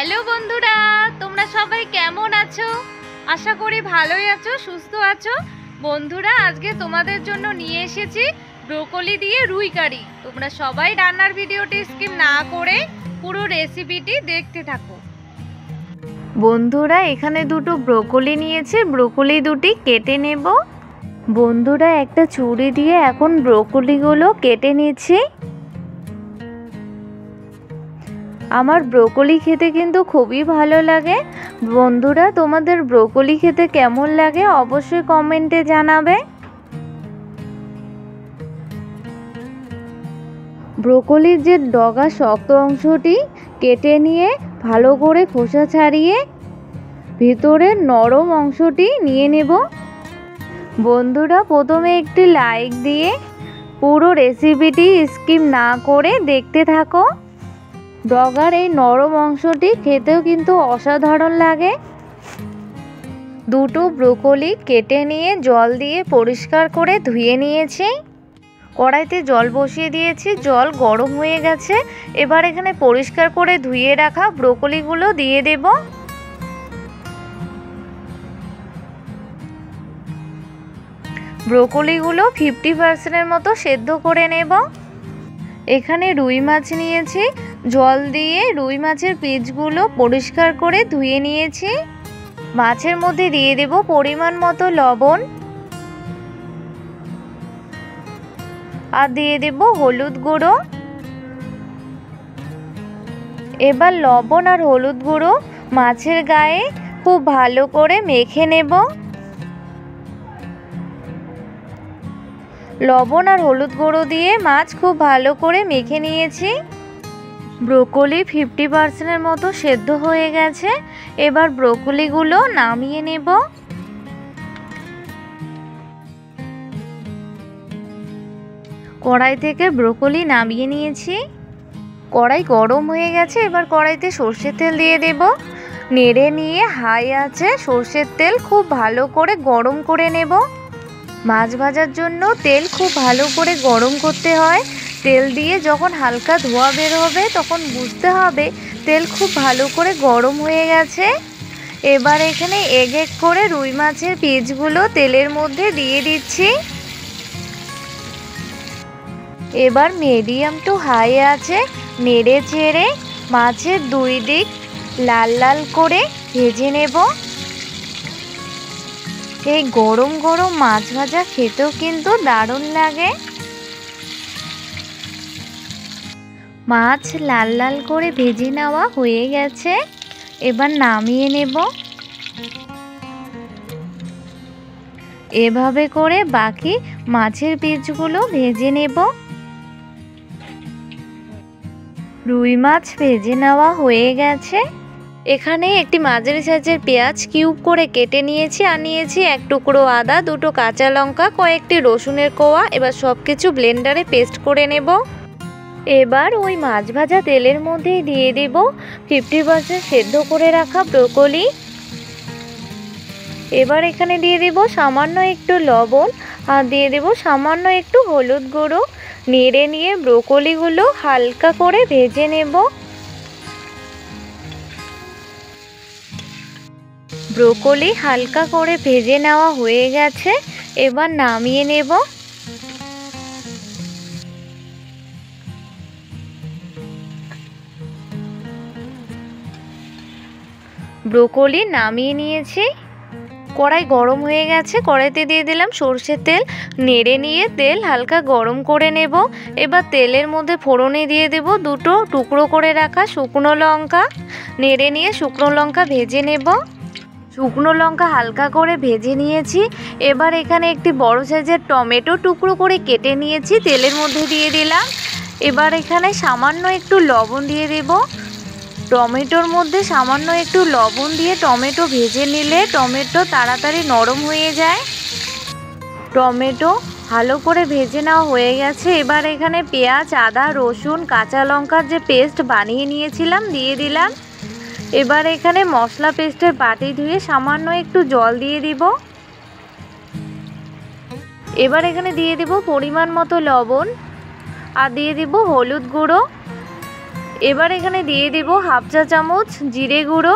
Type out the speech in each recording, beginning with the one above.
Hello বন্ধুরা, তোমরা সবাই কেমন আছো? আশা করি ভালোই আছো, সুস্থ আছো। বন্ধুরা, আজকে তোমাদের জন্য নিয়ে এসেছি ব্রোকলি দিয়ে রুই কারি। তোমরা সবাই রান্নার ভিডিওটি স্কিপ না করে পুরো রেসিপিটি দেখতে থাকো। বন্ধুরা, এখানে দুটো ব্রোকলি নিয়েছি, ব্রোকলি দুটি কেটে নেব। বন্ধুরা, একটা ছুরি দিয়ে এখন ব্রোকলিগুলো কেটে নিচ্ছি। আমার ব্রোকলি খেতে কিন্তু খুবই ভালো লাগে। বন্ধুরা, তোমাদের ব্রোকলি খেতে কেমন লাগে অবশ্যই কমেন্টে জানাবে। ব্রোকলির যে ডগা শক্ত অংশটি কেটে নিয়ে ভালো করে খোসা ছাড়িয়ে ভিতরের নরম অংশটি নিয়ে নেব। বন্ধুরা, প্রথমে একটি লাইক দিয়ে পুরো রেসিপিটি স্কিপ না করে দেখতে থাকো। ডগার এই নরম অংশটি খেতেও কিন্তু অসাধারণ লাগে। দুটো ব্রোকলি কেটে নিয়ে জল দিয়ে পরিষ্কার করে ধুয়ে নিয়েছি। কড়াইতে জল বসিয়ে দিয়েছি, জল গরম হয়ে গেছে। এবার এখানে পরিষ্কার করে ধুয়ে রাখা ব্রোকলিগুলো দিয়ে দেব। ব্রোকলিগুলো 50% মতো সেদ্ধ করে নেব। এখানে রুই মাছ নিয়েছি, জল দিয়ে রুই মাছের পিসগুলো পরিষ্কার করে ধুয়ে নিয়েছি। মাছের মধ্যে দিয়ে দেব পরিমাণ মতো লবণ আর দিয়ে দেব হলুদ গুঁড়ো। এবার লবণ আর হলুদ গুঁড়ো মাছের গায়ে খুব ভালো করে মেখে নেব। লবণ আর হলুদ গুঁড়ো দিয়ে মাছ খুব ভালো করে মেখে নিয়েছি। ব্রোকলি 50% মতো সেদ্ধ হয়ে গেছে। এবার ব্রোকলিগুলো নামিয়ে নেব। কড়াই থেকে ব্রোকলি নামিয়ে নিয়েছি। কড়াই গরম হয়ে গেছে। এবার কড়াইতে সর্ষের তেল দিয়ে দেব। নেড়ে নিয়ে হাই আঁচে সর্ষের তেল খুব ভালো করে গরম করে নেব। মাছ ভাজার জন্য তেল খুব ভালো করে গরম করতে হয়। তেল দিয়ে যখন হালকা ধোঁয়া বের হবে তখন বুঝতে হবে তেল খুব ভালো করে গরম হয়ে গেছে। এবার এখানে এক এক করে রুই মাছের পিসগুলো তেলের মধ্যে দিয়ে দিচ্ছি। এবার মিডিয়াম টু হাই আছে নেড়ে চেড়ে মাছের দুই দিক লাল লাল করে ভেজে নেব। এই গরম গরম মাছ ভাজা খেতেও কিন্তু দারুণ লাগে। মাছ লাল লাল করে ভেজে নেওয়া হয়ে গেছে। এবার নামিয়ে নেব। এভাবে করে বাকি মাছের পিসগুলো ভেজে নেব। রুই মাছ ভেজে নেওয়া হয়ে গেছে। এখানে একটি মাঝারি সাইজের পেঁয়াজ কিউব করে কেটে নিয়েছি আর নিয়েছি এক টুকরো আদা, দুটো কাঁচা লঙ্কা, কয়েকটি রসুনের কোয়া। এবার সব কিছু ব্লেন্ডারে পেস্ট করে নেব। এবার ওই মাছ ভাজা তেলের মধ্যেই দিয়ে দেব 50% সেদ্ধ করে রাখা ব্রোকলি। এবার এখানে দিয়ে দেব সামান্য একটু লবণ আর দিয়ে দেব সামান্য একটু হলুদ গুঁড়ো। নেড়ে নিয়ে ব্রোকলিগুলো হালকা করে ভেজে নেব। ব্রোকলি হালকা করে ভেজে নেওয়া হয়ে গেছে। এবার নামিয়ে নেব। ব্রোকলি নামিয়ে নিয়েছি। কড়াই গরম হয়ে গেছে। কড়াইতে দিয়ে দিলাম সর্ষের তেল। নেড়ে নিয়ে তেল হালকা গরম করে নেব। এবার তেলের মধ্যে ফোড়নে দিয়ে দেব দুটো টুকরো করে রাখা শুকনো লঙ্কা। নেড়ে নিয়ে শুকনো লঙ্কা ভেজে নেব। শুকনো লঙ্কা হালকা করে ভেজে নিয়েছি। এবার এখানে একটি বড় সাইজের টমেটো টুকরো করে কেটে নিয়েছি, তেলের মধ্যে দিয়ে দিলাম। এবার এখানে সামান্য একটু লবণ দিয়ে দেব। টমেটোর মধ্যে সামান্য একটু লবণ দিয়ে টমেটো ভেজে নিলে টমেটো তাড়াতাড়ি নরম হয়ে যায়। টমেটো ভালো করে ভেজে নেওয়া হয়ে গেছে। এবার এখানে পেঁয়াজ, আদা, রসুন, কাঁচা লঙ্কার যে পেস্ট বানিয়ে নিয়েছিলাম দিয়ে দিলাম। এবার এখানে মশলা পেস্টের বাটি ধুয়ে সামান্য একটু জল দিয়ে দিব। এবার এখানে দিয়ে দেব পরিমাণ মতো লবণ আর দিয়ে দিব হলুদ গুঁড়ো। এবার এখানে দিয়ে দিব হাফ চা চামচ জিরে গুঁড়ো,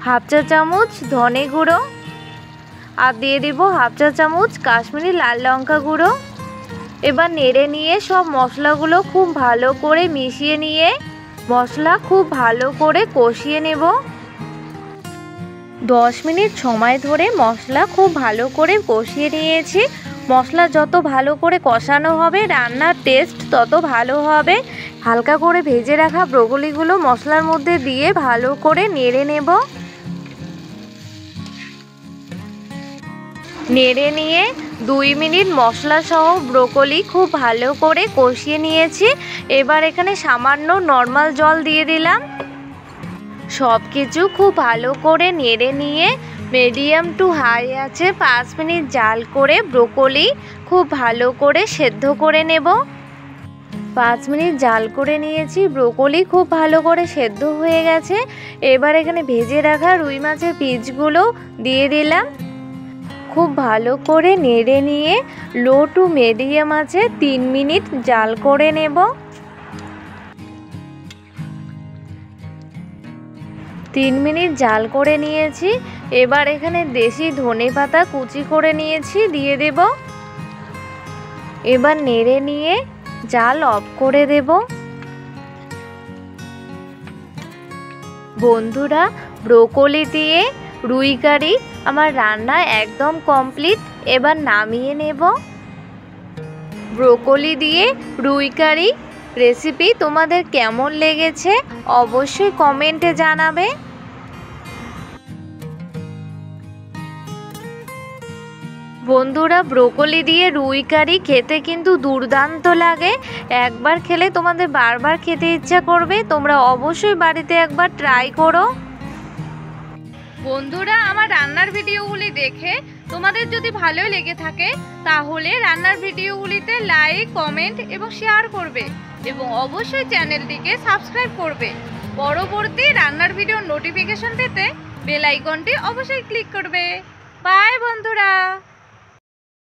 হাফ চা চামচ ধনে গুঁড়ো, আর দিয়ে দিব হাফ চা চামচ কাশ্মীরি লাল লঙ্কা গুঁড়ো। এবার নেড়ে নিয়ে সব মশলাগুলো খুব ভালো করে মিশিয়ে নিয়ে মশলা খুব ভালো করে কষিয়ে নেব। 10 মিনিট সময় ধরে মশলা খুব ভালো করে কষিয়ে নিয়েছি। মশলা যত ভালো করে কষানো হবে রান্নার টেস্ট তত ভালো হবে। হালকা করে ভেজে রাখা ব্রকলিগুলো মশলার মধ্যে দিয়ে ভালো করে নেড়ে নেব। নেড়ে নিয়ে 2 মিনিট মশলা সহ ব্রকলি খুব ভালো করে কষিয়ে নিয়েছি। এবার এখানে সামান্য নর্মাল জল দিয়ে দিলাম। সব কিছু খুব ভালো করে নেড়ে নিয়ে মিডিয়াম টু হাই আছে 5 মিনিট জাল করে ব্রকলি খুব ভালো করে সেদ্ধ করে নেব। 5 মিনিট জাল করে নিয়েছি, ব্রকলি খুব ভালো করে সেদ্ধ হয়ে গেছে। এবার এখানে ভেজে রাখা রুই মাছের পিসগুলো দিয়ে দিলাম। খুব ভালো করে নেড়ে নিয়ে লো টু মিডিয়াম আছে 3 মিনিট জাল করে নেব। 3 মিনিট জাল করে নিয়েছি। এবার এখানে দেশি ধনেপাতা কুচি করে নিয়েছি দিয়ে দেব। এবার নেড়ে নিয়ে জাল অফ করে দেব। বন্ধুরা, ব্রকলি দিয়ে রুই কারি আমার রান্না একদম কমপ্লিট। এবার নামিয়ে নেব। ব্রকলি দিয়ে রুই কারি রেসিপি তোমাদের কেমন লেগেছে অবশ্যই কমেন্টে জানাবে। বন্ধুরা, ব্রকলি দিয়ে রুই কারি খেতে কিন্তু দুর্দান্ত লাগে। একবার খেলে তোমাদের বারবার খেতে ইচ্ছা করবে। তোমরা অবশ্যই বাড়িতে একবার ট্রাই করো। বন্ধুরা, আমার রান্নার ভিডিওগুলি দেখে তোমাদের যদি ভালো লেগে থাকে তাহলে রান্নার ভিডিওগুলিতে লাইক, কমেন্ট এবং শেয়ার করবে এবং অবশ্যই চ্যানেলটিকে সাবস্ক্রাইব করবে। পরবর্তী রান্নার ভিডিওর নোটিফিকেশন পেতে বেল আইকনটি অবশ্যই ক্লিক করবে। বাই বন্ধুরা।